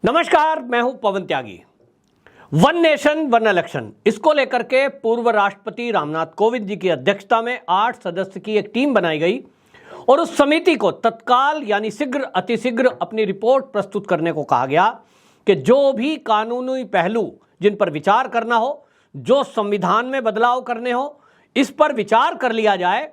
नमस्कार, मैं हूं पवन त्यागी। वन नेशन वन इलेक्शन, इसको लेकर के पूर्व राष्ट्रपति रामनाथ कोविंद जी की अध्यक्षता में 8 सदस्य की एक टीम बनाई गई और उस समिति को तत्काल यानी शीघ्र अतिशीघ्र अपनी रिपोर्ट प्रस्तुत करने को कहा गया कि जो भी कानूनी पहलू जिन पर विचार करना हो, जो संविधान में बदलाव करने हो, इस पर विचार कर लिया जाए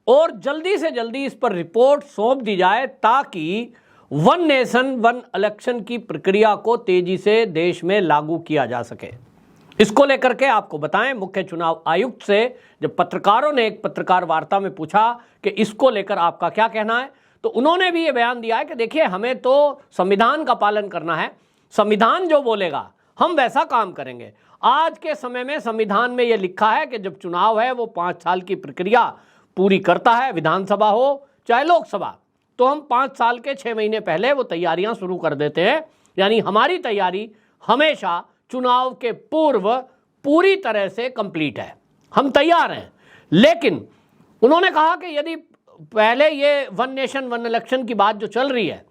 और जल्दी से जल्दी इस पर रिपोर्ट सौंप दी जाए ताकि वन नेशन वन इलेक्शन की प्रक्रिया को तेजी से देश में लागू किया जा सके। इसको लेकर के आपको बताएं, मुख्य चुनाव आयुक्त से जब पत्रकारों ने एक पत्रकार वार्ता में पूछा कि इसको लेकर आपका क्या कहना है, तो उन्होंने भी ये बयान दिया है कि देखिए, हमें तो संविधान का पालन करना है, संविधान जो बोलेगा हम वैसा काम करेंगे। आज के समय में संविधान में यह लिखा है कि जब चुनाव है वो 5 साल की प्रक्रिया पूरी करता है, विधानसभा हो चाहे लोकसभा, तो हम 5 साल के 6 महीने पहले वो तैयारियां शुरू कर देते हैं। यानी हमारी तैयारी हमेशा चुनाव के पूर्व पूरी तरह से कंप्लीट है, हम तैयार हैं। लेकिन उन्होंने कहा कि यदि पहले ये वन नेशन वन इलेक्शन की बात जो चल रही है,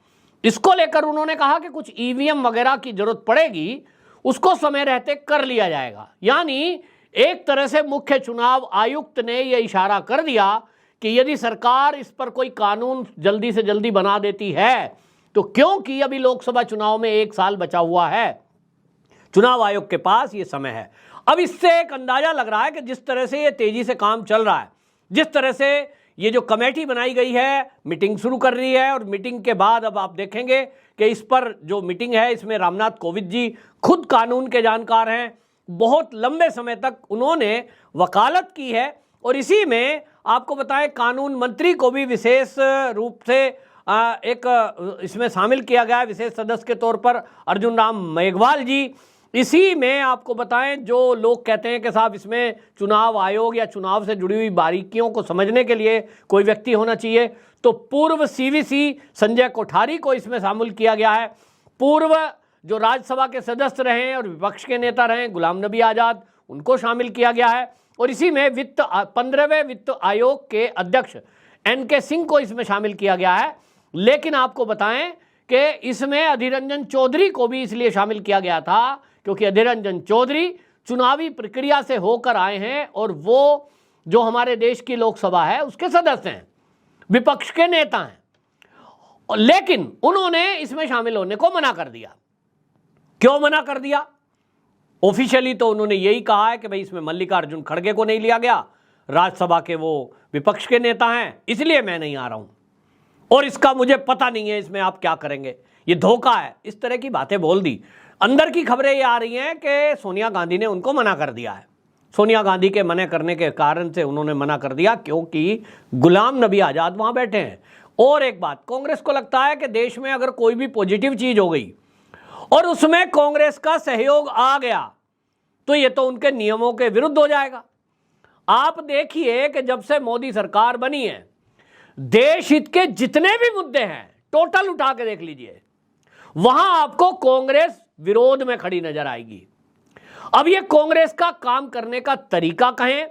इसको लेकर उन्होंने कहा कि कुछ ईवीएम वगैरह की जरूरत पड़ेगी, उसको समय रहते कर लिया जाएगा। यानी एक तरह से मुख्य चुनाव आयुक्त ने यह इशारा कर दिया कि यदि सरकार इस पर कोई कानून जल्दी से जल्दी बना देती है, तो क्योंकि अभी लोकसभा चुनाव में 1 साल बचा हुआ है, चुनाव आयोग के पास ये समय है। अब इससे एक अंदाजा लग रहा है कि जिस तरह से ये तेजी से काम चल रहा है, जिस तरह से ये जो कमेटी बनाई गई है मीटिंग शुरू कर रही है, और मीटिंग के बाद अब आप देखेंगे कि इस पर जो मीटिंग है इसमें रामनाथ कोविंद जी खुद कानून के जानकार हैं, बहुत लंबे समय तक उन्होंने वकालत की है। और इसी में आपको बताएं, कानून मंत्री को भी विशेष रूप से एक इसमें शामिल किया गया है, विशेष सदस्य के तौर पर अर्जुन राम मेघवाल जी। इसी में आपको बताएं, जो लोग कहते हैं कि साहब इसमें चुनाव आयोग या चुनाव से जुड़ी हुई बारीकियों को समझने के लिए कोई व्यक्ति होना चाहिए, तो पूर्व सीवीसी संजय कोठारी को इसमें शामिल किया गया है। पूर्व जो राज्यसभा के सदस्य रहे और विपक्ष के नेता रहे गुलाम नबी आज़ाद, उनको शामिल किया गया है। और इसी में 15वें वित्त आयोग के अध्यक्ष एनके सिंह को इसमें शामिल किया गया है। लेकिन आपको बताएं कि इसमें अधीर रंजन चौधरी को भी इसलिए शामिल किया गया था क्योंकि अधीर रंजन चौधरी चुनावी प्रक्रिया से होकर आए हैं और वो जो हमारे देश की लोकसभा है उसके सदस्य हैं, विपक्ष के नेता हैं। लेकिन उन्होंने इसमें शामिल होने को मना कर दिया। क्यों मना कर दिया? ऑफिशियली तो उन्होंने यही कहा है कि भाई इसमें मल्लिकार्जुन खड़गे को नहीं लिया गया, राज्यसभा के वो विपक्ष के नेता हैं, इसलिए मैं नहीं आ रहा हूं और इसका मुझे पता नहीं है इसमें आप क्या करेंगे, ये धोखा है। इस तरह की बातें बोल दी। अंदर की खबरें ये आ रही हैं कि सोनिया गांधी ने उनको मना कर दिया है। सोनिया गांधी के मना करने के कारण से उन्होंने मना कर दिया क्योंकि गुलाम नबी आज़ाद वहां बैठे हैं। और एक बात, कांग्रेस को लगता है कि देश में अगर कोई भी पॉजिटिव चीज हो गई और उसमें कांग्रेस का सहयोग आ गया तो ये तो उनके नियमों के विरुद्ध हो जाएगा। आप देखिए कि जब से मोदी सरकार बनी है, देश हित के जितने भी मुद्दे हैं टोटल उठा के देख लीजिए, वहां आपको कांग्रेस विरोध में खड़ी नजर आएगी। अब ये कांग्रेस का काम करने का तरीका कहें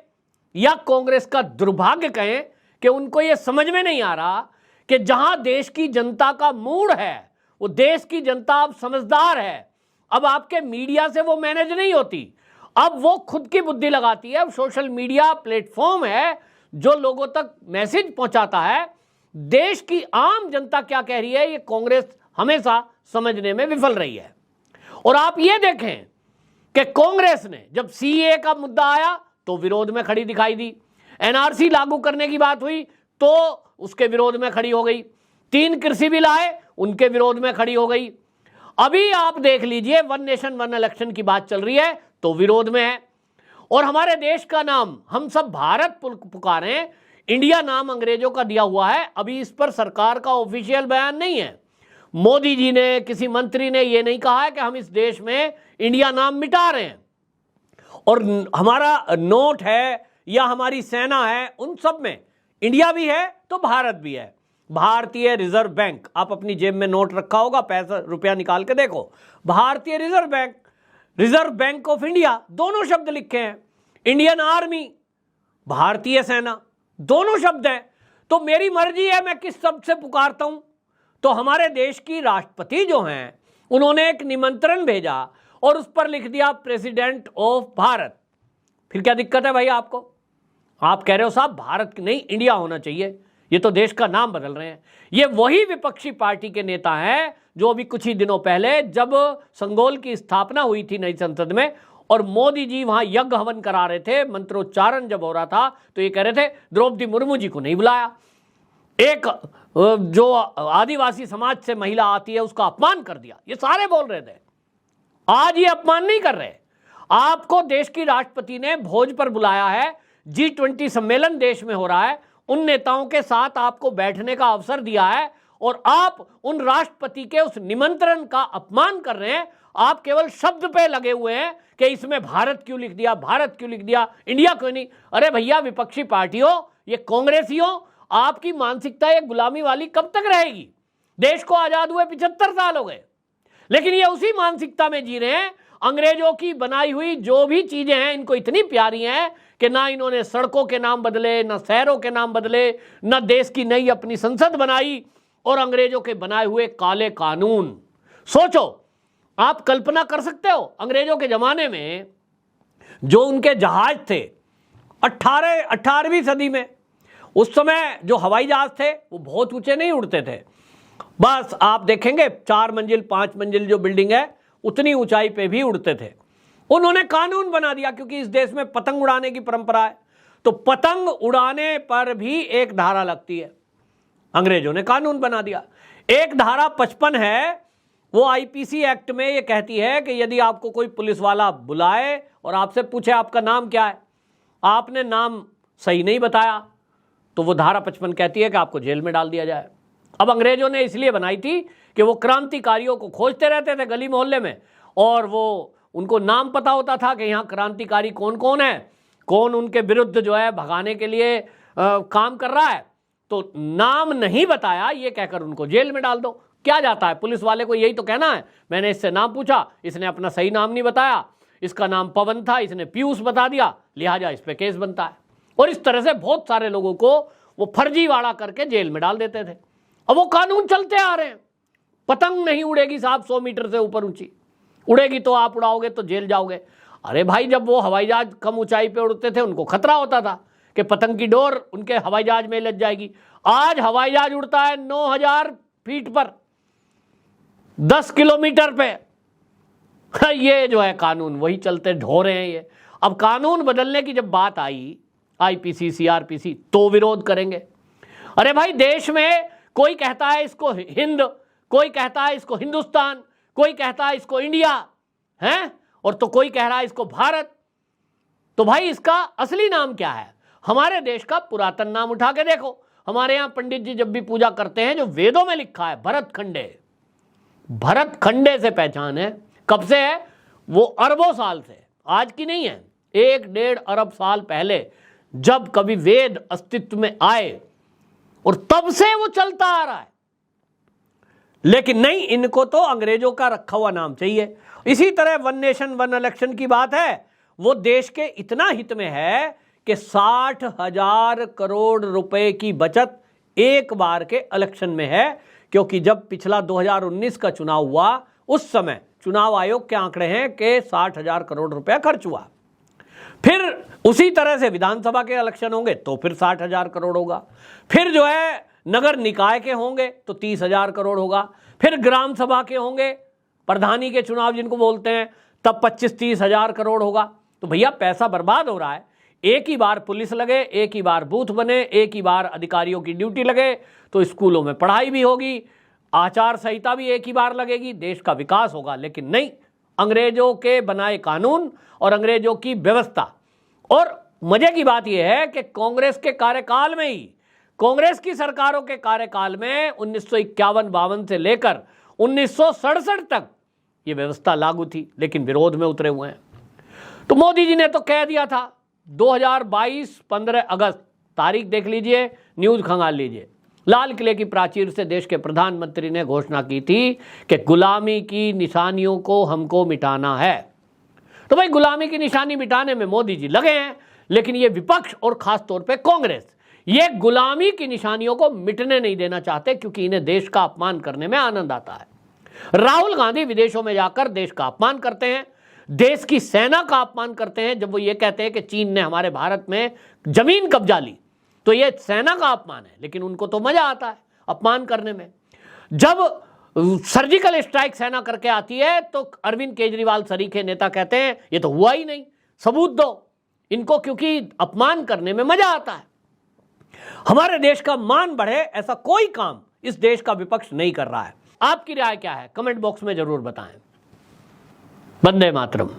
या कांग्रेस का दुर्भाग्य कहें कि उनको ये समझ में नहीं आ रहा कि जहां देश की जनता का मूड है, वो देश की जनता अब समझदार है। अब आपके मीडिया से वो मैनेज नहीं होती, अब वो खुद की बुद्धि लगाती है। अब सोशल मीडिया प्लेटफॉर्म है जो लोगों तक मैसेज पहुंचाता है। देश की आम जनता क्या कह रही है, ये कांग्रेस हमेशा समझने में विफल रही है। और आप ये देखें कि कांग्रेस ने जब सीए का मुद्दा आया तो विरोध में खड़ी दिखाई दी, एनआरसी लागू करने की बात हुई तो उसके विरोध में खड़ी हो गई, 3 कृषि बिल आए उनके विरोध में खड़ी हो गई। अभी आप देख लीजिए, वन नेशन वन इलेक्शन की बात चल रही है तो विरोध में है। और हमारे देश का नाम हम सब भारत पुकारें, इंडिया नाम अंग्रेजों का दिया हुआ है। अभी इस पर सरकार का ऑफिशियल बयान नहीं है। मोदी जी ने, किसी मंत्री ने ये नहीं कहा है कि हम इस देश में इंडिया नाम मिटा रहे हैं। और हमारा नोट है या हमारी सेना है, उन सब में इंडिया भी है तो भारत भी है। भारतीय रिजर्व बैंक, आप अपनी जेब में नोट रखा होगा, पैसा रुपया निकाल के देखो, भारतीय reserve bank, reserve bank of India, दोनों शब्द लिखे हैं। इंडियन आर्मी, भारतीय सेना, दोनों शब्द हैं। तो मेरी मर्जी है मैं किस शब्द से पुकारता हूं। तो हमारे देश की राष्ट्रपति जो हैं उन्होंने एक निमंत्रण भेजा और उस पर लिख दिया प्रेसिडेंट ऑफ भारत। फिर क्या दिक्कत है भाई आपको? आप कह रहे हो साहब भारत नहीं इंडिया होना चाहिए, ये तो देश का नाम बदल रहे हैं। ये वही विपक्षी पार्टी के नेता हैं जो अभी कुछ ही दिनों पहले जब संगोल की स्थापना हुई थी नई संसद में और मोदी जी वहां यज्ञ हवन करा रहे थे, मंत्रोच्चारण जब हो रहा था, तो ये कह रहे थे द्रौपदी मुर्मू जी को नहीं बुलाया, एक जो आदिवासी समाज से महिला आती है उसका अपमान कर दिया, ये सारे बोल रहे थे। आज ये अपमान नहीं कर रहे। आपको देश की राष्ट्रपति ने भोज पर बुलाया है, G20 सम्मेलन देश में हो रहा है, उन नेताओं के साथ आपको बैठने का अवसर दिया है और आप उन राष्ट्रपति के उस निमंत्रण का अपमान कर रहे हैं। आप केवल शब्द पे लगे हुए हैं कि इसमें भारत क्यों लिख दिया, भारत क्यों लिख दिया, इंडिया क्यों नहीं। अरे भैया विपक्षी पार्टियों, ये कांग्रेसियों, आपकी मानसिकता ये गुलामी वाली कब तक रहेगी? देश को आजाद हुए 75 साल हो गए, लेकिन ये उसी मानसिकता में जी रहे हैं। अंग्रेजों की बनाई हुई जो भी चीजें हैं इनको इतनी प्यारी हैं कि ना इन्होंने सड़कों के नाम बदले, ना शहरों के नाम बदले, ना देश की नई अपनी संसद बनाई, और अंग्रेजों के बनाए हुए काले कानून। सोचो, आप कल्पना कर सकते हो अंग्रेजों के जमाने में जो उनके जहाज थे 18वीं सदी में, उस समय जो हवाई जहाज थे वो बहुत ऊंचे नहीं उड़ते थे, बस आप देखेंगे 4 मंजिल 5 मंजिल जो बिल्डिंग है उतनी ऊंचाई पे भी उड़ते थे। उन्होंने कानून बना दिया, क्योंकि इस देश में पतंग उड़ाने की परंपरा है, तो पतंग उड़ाने पर भी एक धारा लगती है। अंग्रेजों ने कानून बना दिया। एक धारा 55 है, वो आईपीसी एक्ट में ये कहती है कि यदि आपको कोई पुलिस वाला बुलाए और आपसे पूछे आपका नाम क्या है, आपने नाम सही नहीं बताया, तो वो धारा 55 कहती है कि आपको जेल में डाल दिया जाए। अब अंग्रेजों ने इसलिए बनाई थी कि वो क्रांतिकारियों को खोजते रहते थे गली मोहल्ले में, और वो उनको नाम पता होता था कि यहाँ क्रांतिकारी कौन कौन है, कौन उनके विरुद्ध जो है भगाने के लिए काम कर रहा है। तो नाम नहीं बताया ये कहकर उनको जेल में डाल दो। क्या जाता है, पुलिस वाले को यही तो कहना है, मैंने इससे नाम पूछा, इसने अपना सही नाम नहीं बताया, इसका नाम पवन था, इसने पीयूष बता दिया, लिहाजा इस पे केस बनता है। और इस तरह से बहुत सारे लोगों को वो फर्जीवाड़ा करके जेल में डाल देते थे। अब वो कानून चलते आ रहे हैं। पतंग नहीं उड़ेगी साहब 100 मीटर से ऊपर ऊंची, उड़ेगी तो आप उड़ाओगे तो जेल जाओगे। अरे भाई, जब वो हवाई जहाज कम ऊंचाई पे उड़ते थे उनको खतरा होता था कि पतंग की डोर उनके हवाई जहाज में लग जाएगी। आज हवाई जहाज उड़ता है 9000 फीट पर, 10 किलोमीटर पे। ये जो है कानून वही चलते ढो रहे हैं ये। अब कानून बदलने की जब बात आई, आईपीसी सीआरपीसी, तो विरोध करेंगे। अरे भाई, देश में कोई कहता है इसको हिंद, कोई कहता है इसको हिंदुस्तान, कोई कहता है इसको इंडिया है, और तो कोई कह रहा है इसको भारत। तो भाई इसका असली नाम क्या है? हमारे देश का पुरातन नाम उठा के देखो। हमारे यहां पंडित जी जब भी पूजा करते हैं, जो वेदों में लिखा है भरत खंडे, भरत खंडे से पहचान है। कब से है? वो अरबों साल से, आज की नहीं है। 1-1.5 अरब साल पहले जब कभी वेद अस्तित्व में आए, और तब से वो चलता आ रहा है। लेकिन नहीं, इनको तो अंग्रेजों का रखा हुआ नाम चाहिए। इसी तरह 1 नेशन 1 इलेक्शन की बात है, वो देश के इतना हित में है कि 60,000 करोड़ रुपए की बचत एक बार के इलेक्शन में है। क्योंकि जब पिछला 2019 का चुनाव हुआ, उस समय चुनाव आयोग के आंकड़े हैं कि 60,000 करोड़ रुपया खर्च हुआ। फिर उसी तरह से विधानसभा के इलेक्शन होंगे तो फिर 60,000 करोड़ होगा। फिर जो है नगर निकाय के होंगे तो 30,000 करोड़ होगा। फिर ग्राम सभा के होंगे, प्रधानी के चुनाव जिनको बोलते हैं, तब 25-30 हजार करोड़ होगा। तो भैया पैसा बर्बाद हो रहा है। एक ही बार पुलिस लगे, एक ही बार बूथ बने, एक ही बार अधिकारियों की ड्यूटी लगे, तो स्कूलों में पढ़ाई भी होगी, आचार संहिता भी एक ही बार लगेगी, देश का विकास होगा। लेकिन नहीं, अंग्रेजों के बनाए कानून और अंग्रेजों की व्यवस्था। और मजे की बात यह है कि कांग्रेस के कार्यकाल में ही, कांग्रेस की सरकारों के कार्यकाल में 1951-52 से लेकर 1967 तक यह व्यवस्था लागू थी, लेकिन विरोध में उतरे हुए हैं। तो मोदी जी ने तो कह दिया था 2022 15 अगस्त, तारीख देख लीजिए, न्यूज खंगाल लीजिए, लाल किले की प्राचीर से देश के प्रधानमंत्री ने घोषणा की थी कि गुलामी की निशानियों को हमको मिटाना है। तो भाई गुलामी की निशानी मिटाने में मोदी जी लगे हैं, लेकिन ये विपक्ष और खास तौर पे कांग्रेस ये गुलामी की निशानियों को मिटने नहीं देना चाहते, क्योंकि इन्हें देश का अपमान करने में आनंद आता है। राहुल गांधी विदेशों में जाकर देश का अपमान करते हैं, देश की सेना का अपमान करते हैं। जब वो ये कहते हैं कि चीन ने हमारे भारत में जमीन कब्जा ली, तो ये सेना का अपमान है, लेकिन उनको तो मजा आता है अपमान करने में। जब सर्जिकल स्ट्राइक सेना करके आती है तो अरविंद केजरीवाल सरीखे नेता कहते हैं ये तो हुआ ही नहीं, सबूत दो इनको, क्योंकि अपमान करने में मजा आता है। हमारे देश का मान बढ़े ऐसा कोई काम इस देश का विपक्ष नहीं कर रहा है। आपकी राय क्या है? कमेंट बॉक्स में जरूर बताएं। वंदे मातरम।